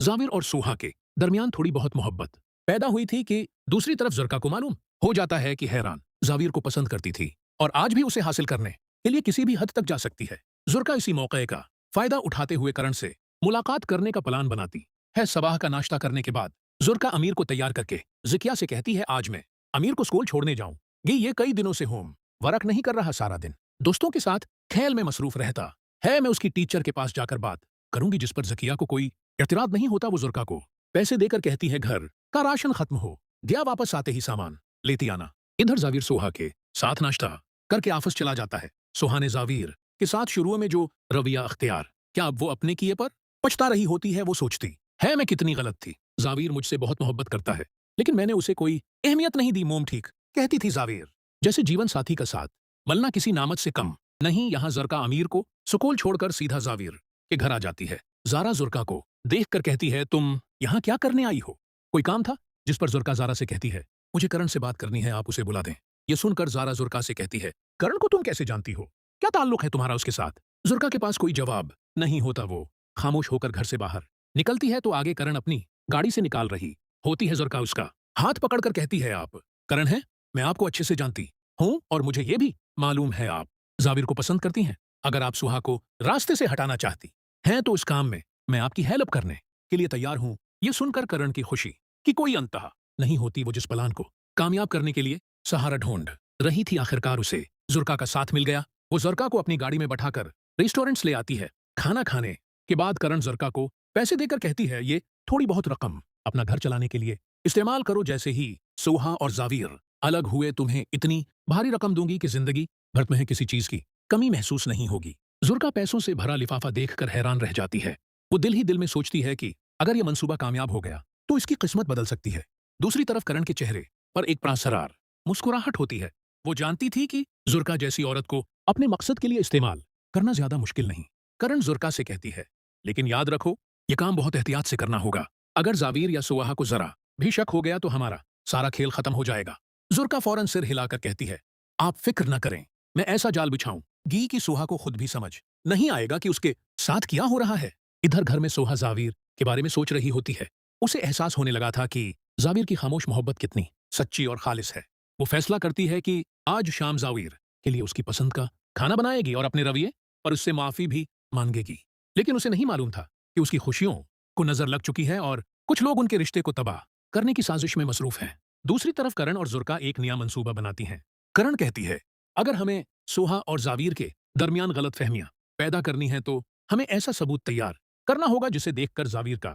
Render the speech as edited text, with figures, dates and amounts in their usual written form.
जाविर और सोहा के दरमियान थोड़ी बहुत मोहब्बत पैदा हुई थी कि दूसरी तरफ जुर्का को मालूम हो जाता है कि हैरान जाविर को पसंद करती थी और आज भी उसे हासिल करने के लिए किसी भी हद तक जा सकती है। जुर्का इसी मौके का फायदा उठाते हुए करण से मुलाकात करने का प्लान बनाती है। सबाह का नाश्ता करने के बाद जुर्का अमीर को तैयार करके जिकिया से कहती है, आज मैं अमीर को स्कूल छोड़ने जाऊंगी। ये कई दिनों से होम वर्क नहीं कर रहा, सारा दिन दोस्तों के साथ खेल में मसरूफ रहता है। मैं उसकी टीचर के पास जाकर बात करूंगी, जिस पर जकिया को कोई एतराज नहीं होता। वो जुर्का को पैसे देकर कहती है, घर का राशन खत्म हो गया, वापस आते ही सामान लेती आना। इधर जाविर सोहा के साथ नाश्ता करके ऑफिस चला जाता है। सोहा ने जाविर के साथ शुरू में जो रवैया अख्तियार क्या अब वो अपने किए पर पछता रही होती है। वो सोचती है, मैं कितनी गलत थी। जाविर मुझसे बहुत मोहब्बत करता है लेकिन मैंने उसे कोई अहमियत नहीं दी। मोम ठीक कहती थी जाविर, जैसे जीवन साथी का साथ मलना किसी नामत से कम नहीं। यहां जुर्का अमीर को स्कूल छोड़कर सीधा जाविर के घर आ जाती है। जारा जुर्का को देखकर कहती है, तुम यहाँ क्या करने आई हो? कोई काम था? जिस पर जुर्का जारा से कहती है, मुझे करण से बात करनी है, आप उसे बुला दें। ये सुनकर जारा जुर्का से कहती है, करण को तुम कैसे जानती हो? क्या ताल्लुक है तुम्हारा उसके साथ? जुर्का के पास कोई जवाब नहीं होता। वो खामोश होकर घर से बाहर निकलती है तो आगे करण अपनी गाड़ी से निकाल रही होती है। जुर्का उसका हाथ पकड़कर कहती है, आप करण हैं? मैं आपको अच्छे से जानती हूँ और मुझे ये भी मालूम है आप जाविर को पसंद करती हैं। अगर आप सुहा को रास्ते से हटाना चाहती हैं तो इस काम में मैं आपकी हेल्प करने के लिए तैयार हूं। ये सुनकर करण की खुशी कि कोई अंतहा नहीं होती। वो जिस प्लान को कामयाब करने के लिए सहारा ढूंढ रही थी, आखिरकार उसे जुर्का का साथ मिल गया। वो जुर्का को अपनी गाड़ी में बैठाकर रेस्टोरेंट्स ले आती है। खाना खाने के बाद करण जुर्का को पैसे देकर कहती है, ये थोड़ी बहुत रकम अपना घर चलाने के लिए इस्तेमाल करो। जैसे ही सोहा और जाविर अलग हुए, तुम्हें इतनी भारी रकम दूंगी कि जिंदगी भर में किसी चीज की कमी महसूस नहीं होगी। जुर्का पैसों से भरा लिफाफा देखकर हैरान रह जाती है। वो दिल ही दिल में सोचती है कि अगर ये मंसूबा कामयाब हो गया तो इसकी किस्मत बदल सकती है। दूसरी तरफ करण के चेहरे पर एक प्रासरार मुस्कुराहट होती है। वो जानती थी कि जुर्का जैसी औरत को अपने मकसद के लिए इस्तेमाल करना ज्यादा मुश्किल नहीं। करण जुर्का से कहती है, लेकिन याद रखो, ये काम बहुत एहतियात से करना होगा। अगर जाविर या सुहा को जरा भी शक हो गया तो हमारा सारा खेल खत्म हो जाएगा। जुर्का फौरन सिर हिलाकर कहती है, आप फिक्र न करें, मैं ऐसा जाल बिछाऊंगी कि सुहा को खुद भी समझ नहीं आएगा कि उसके साथ क्या हो रहा है। इधर घर में सोहा जाविर के बारे में सोच रही होती है। उसे एहसास होने लगा था कि जाविर की खामोश मोहब्बत कितनी सच्ची और खालिस है। वो फैसला करती है कि आज शाम जाविर के लिए उसकी पसंद का खाना बनाएगी और अपने रवैये पर उससे माफी भी मांगेगी। लेकिन उसे नहीं मालूम था कि उसकी खुशियों को नजर लग चुकी है और कुछ लोग उनके रिश्ते को तबाह करने की साजिश में मसरूफ हैं। दूसरी तरफ करण और जुर्का एक नया मंसूबा बनाती हैं। करण कहती है, अगर हमें सोहा और जाविर के दरमियान गलत फहमियां पैदा करनी है तो हमें ऐसा सबूत तैयार करना होगा जिसे देखकर जाविर का